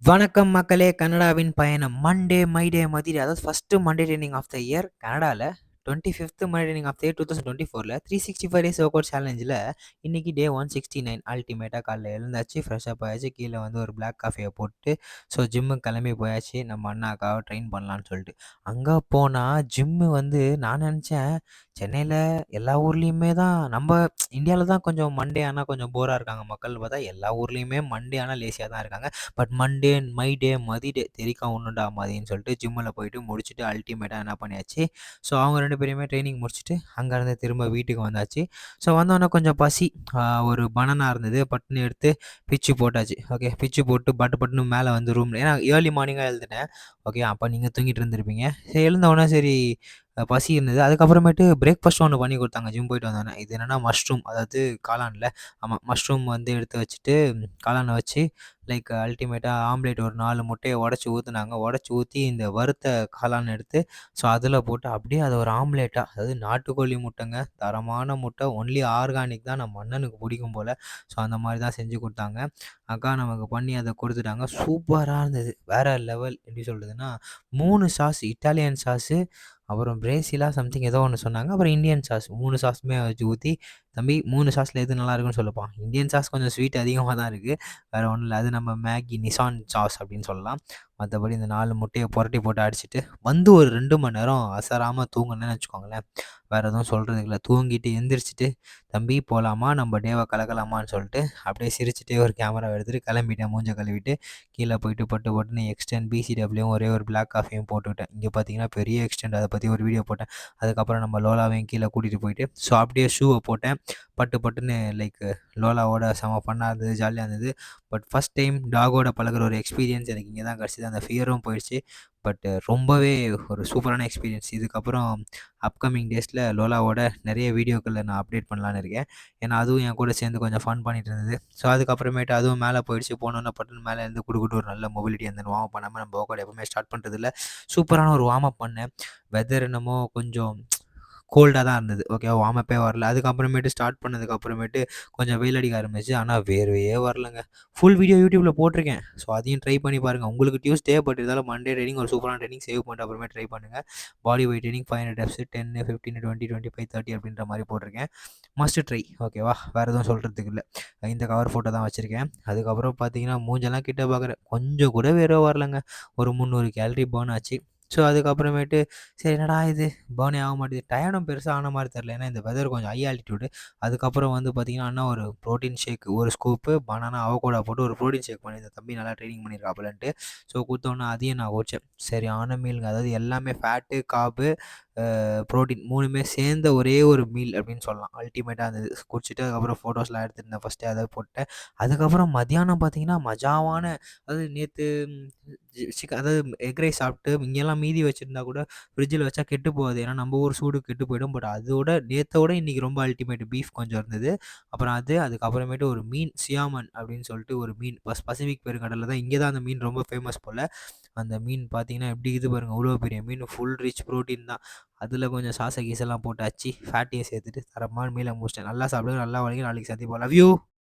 வணக்கம் மக்களே! கனடாவின் பயணம் மண்டே, மை டே, மதிடே அதாவது first Monday training of the year கனடால 25த் Monday training of the year 2024ல 365 டேஸ் ஒர்க் அவுட் சேலஞ்சில இன்னைக்கு டே 169 அல்டிமேட்டா காலைல எழுந்தாச்சு, ஃப்ரெஷ் அப் ஆயாச்சு, கீழ வந்து ஒரு பிளாக் காஃபிய போட்டு, ஸோ ஜிம்முக்கு கிளம்பி போயாச்சு. நம்ம அண்ணாக்காக ட்ரெயின் பண்ணலான்னு சொல்லிட்டு. அங்க போனா ஜிம்மு வந்து நான் நெனச்சேன், சென்னையில எல்லா ஊர்லயுமே தான் நம்ம இந்தியால தான் கொஞ்சம் மண்டே ஆனா கொஞ்சம் போரா இருக்காங்க மக்கள்னு பார்த்தா, எல்லா ஊர்லயுமே மண்டே ஆனா லேசியா தான் இருக்காங்க. பட் மண்டே, மை டே, மதி டே தெரிக்கா ஒண்ணுடா மதின்னு சொல்லிட்டு ஜிம்மில போயிட்டு முடிச்சுட்டு அல்டிமேட்டா என்ன பண்ணியாச்சு, ஸோ அவங்க 2 பேருமே ட்ரெய்னிங் முடிச்சுட்டு அங்கேருந்து திரும்ப வீட்டுக்கு வந்தாச்சு. ஸோ வந்தோனே கொஞ்சம் பசி. ஒரு பனானா இருந்தது. பட்டுன்னு எடுத்து பிச்சு போட்டாச்சு. ஓகே. பிச்சு போட்டு பட்டு பட்டுன்னு மேலே வந்து ரூம்ல ஏன்னா ஏர்லி மார்னிங்கா எழுந்துட்டேன். ஓகே. அப்ப நீங்க தூங்கிட்டு இருந்திருப்பீங்க. சரி எழுந்தவுடனே சரி பசி இருந்தது. அதுக்கப்புறமேட்டு பிரேக்ஃபாஸ்ட் ஒண்ணு பண்ணி குடுத்தாங்க ஜிம் போயிட்டு வந்தோனே. இது என்னன்னா மஷ்ரூம் அதாவது காளான்ல. ஆமா. மஷ்ரூம் வந்து எடுத்து வச்சுட்டு காளான வச்சு லைக் அல்டிமேட்டா ஆம்லேட் ஒரு 4 முட்டைய உடைச்சு ஊத்துனாங்க. உடைச்சு ஊத்தி இந்த வறுத்த காளான் எடுத்து, ஸோ அதில போட்டு அப்படியே அத ஒரு ஆம்லேட்டா அதாவது நாட்டுக்கோழி முட்டைங்க. தரமான முட்டை. ஒன்லி ஆர்கானிக் தான் நம்ம அண்ணனுக்கு பிடிக்கும் போல. ஸோ அந்த மாரி தான் செஞ்சு குடுத்தாங்க. அக்கா நமக்கு பண்ணி அத குடுத்துட்டாங்க. சூப்பரா இருந்தது. வேற லெவல் எப்படி சொல்றதுன்னா, 3 சாஸ் இட்டாலியன் சாஸு, அப்புறம் பிரேசிலா சம்திங் ஏதோ ஒண்ணு சொன்னாங்க. அப்புறம் இந்தியன் சாஸ் 3 சாஸுமே வச்சு ஊத்தி, "தம்பி 3 சாஸ்ல எது நல்லாருக்குன்னு சொல்லுப்பா." இந்தியன் சாஸ் கொஞ்சம் ஸ்வீட் அதிகமா தான் இருக்கு. வேற ஒண்ணும் இல்ல. அது நம்ம மேகி நிசான் சாஸ் அப்படின்னு சொல்லலாம். மத்தபடி இந்த 4 முட்டைய புரட்டி போட்டு அடிச்சுட்டு, வந்து ஒரு 2 மணி நேரம் அசராம தூங்குனேன்னு வச்சுக்கோங்களேன். வேற எதுவும் சொல்றதுக்கு இல்ல. தூங்கிட்டு எந்திரிச்சுட்டு, "தம்பி போலாமா? நம்ம டேவ கலக்கலாமான்னு" சொல்லிட்டு, அப்படியே சிரிச்சுட்டே ஒரு கேமராவ எடுத்துட்டு கிளம்பிட்டேன். மூஞ்ச கழுவிட்டு, கீழ போயிட்டு பட்டு பட்டுன்னு எக்ஸ்டெண்ட் பிசிடபிள்யூயும் ஒரே ஒரு பிளாக் காஃபியும் போட்டுக்கிட்டேன். இங்க பார்த்தீங்கன்னா பெரிய எக்ஸ்டெண்ட் அத பத்தி ஒரு வீடியோ போட்டேன். அதுக்கப்புறம் நம்ம லோலாவையும் கீழ கூட்டிட்டு போயிட்டு, ஸோ அப்படியே ஷூவ போட்டேன். பட்டு பட்டுன்னு லைக் லோலாவோட செம ஃபன்னா இருந்தது. ஜாலியா இருந்தது. பட் ஃபர்ஸ்ட் டைம் டாகோட பழகுற ஒரு எக்ஸ்பீரியன்ஸ் எனக்கு இங்க தான் கிடைச்சது. அந்த ஃபியரும் போயிடுச்சு. பட் ரொம்பவே ஒரு சூப்பரான எக்ஸ்பீரியன்ஸ். இதுக்கப்புறம் அப்கமிங் டேஸ்ல லோலாவோட நெறைய வீடியோக்கள்ல நான் அப்டேட் பண்ணலான்னு இருக்கேன். ஏன்னா, அதுவும் என் கூட சேர்ந்து கொஞ்சம் ஃபன் பண்ணிட்டு இருந்தது. ஸோ, அதுக்கப்புறமேட்டு அதுவும் மேல போயிடுச்சு. போனோனே பட்டுன்னு மேல இருந்து குடுகுடுன்னு ஒரு நல்ல மொபிலிட்டி அந்த வார்ம் அப் பண்ணாம நம்ம ஒர்க் அவுட் எப்பவுமே ஸ்டார்ட் பண்றதில்ல. சூப்பரான ஒரு வார்ம் அப் பண்ணேன். வெதர் என்னமோ கொஞ்சம் கோல்டா தான் இருந்தது. ஓகேவா. வார்ம் அப்பே வரல. அதுக்கப்புறமேட்டு ஸ்டார்ட் பண்ணதுக்கு அப்புறமேட்டு கொஞ்சம் வெயில் அடிக்க ஆரம்பிச்சுச்சு. ஆனா வேர்வையே வரலங்க. ஃபுல் வீடியோ YouTubeல போட்டிருக்கேன். ஸோ அதையும் ட்ரை பண்ணி பாருங்க. உங்களுக்கு டியூஸ்டே பட் இருந்தாலும் மண்டே ட்ரெய்னிங் ஒரு சூப்பரான ட்ரெய்னிங் சேவ் பண்ணிட்டு அப்புறமே ட்ரை பண்ணுங்க. பாடி வெயிட் ட்ரெய்னிங் 500 டெப்ஸ் 10, 15, 20, 25, 30 அப்படின்ற மாரி போட்டிருக்கேன். Must try. ஓகேவா. வேற எதுவும் சொல்றதுக்கு இல்ல. இந்த கவர் ஃபோட்டோ தான் வச்சிருக்கேன். அதுக்கப்புறம் பார்த்தீங்கன்னா, மூஞ்செல்லாம் கிட்ட பார்க்குறேன். கொஞ்சம் கூட வேர்வை வரலங்க. ஒரு 300 கேலரி பர்ன் ஆச்சு. ஸோ அதுக்கப்புறமேட்டு சரி என்னடா இது பர்னே ஆக மாட்டேது. டயர்டும் பெருசா ஆன மாரி தெரியல. ஏன்னா இந்த வெதர் கொஞ்சம் ஹை ஆல்டிட்யூடு. அதுக்கப்புறம் வந்து பார்த்தீங்கன்னா, அண்ணா ஒரு புரோட்டீன் ஷேக் 1 ஸ்கூப்பு பனானா, அவகோடா போட்டு ஒரு புரோட்டீன் ஷேக் பண்ணியிருந்தேன். தம்பி நல்லா ட்ரெய்னிங் பண்ணியிருக்காப்புலன்ட்டு. ஸோ குடுத்தோனே அதையும் நான் குடிச்சேன். சரியான மீல்ங்க. அதாவது எல்லாமே ஃபேட்டு, கார்பு, புரோட்டீன் 3மே சேர்ந்த ஒரே ஒரு மீல் அப்படின்னு சொல்லலாம். அல்டிமேட்டா இருந்தது. குடிச்சிட்டு அதுக்கப்புறம் ஃபோட்டோஸ்லாம் எடுத்திருந்தேன். ஃபர்ஸ்ட்டே அத போட்டேன். அதுக்கப்புறம் மதியானம் பார்த்தீங்கன்னா, மஜாவான அதாவது நேத்து அதாவது எக் ரைஸ் சாப்பிட்டு இங்கெல்லாம் மீதி வச்சிருந்தா கூட ஃப்ரிட்ஜில வச்சா கெட்டு போகாது. ஏன்னா நம்ம ஊர் சூடு கெட்டு போயிடும். பட் அதோட நேத்தோட இன்னைக்கு ரொம்ப அல்டிமேட் பீஃப் கொஞ்சம் இருந்தது. அப்புறம் அதுக்கப்புறமேட்டு ஒரு மீன் சியாமன் அப்படின்னு சொல்லிட்டு ஒரு மீன் பசிபிக் பெருங்கடல்ல தான் இங்க தான் அந்த மீன் ரொம்ப ஃபேமஸ் போல. அந்த மீன் பார்த்தீங்கன்னா, எப்படி இருக்குது பாருங்க. அவ்வளோ பெரிய மீன் ஃபுல் ரிச் புரோட்டீன் தான். அதில கொஞ்சம் சாஸ கீஸெல்லாம் போட்டு அச்சு ஃபேட்டையும் சேர்த்துட்டு தரமான மீல முடிச்சுட்டேன். நல்லா சாப்பிடுங்க, நல்லா வளங்க. நாளைக்கு சந்திப்போம். Love you.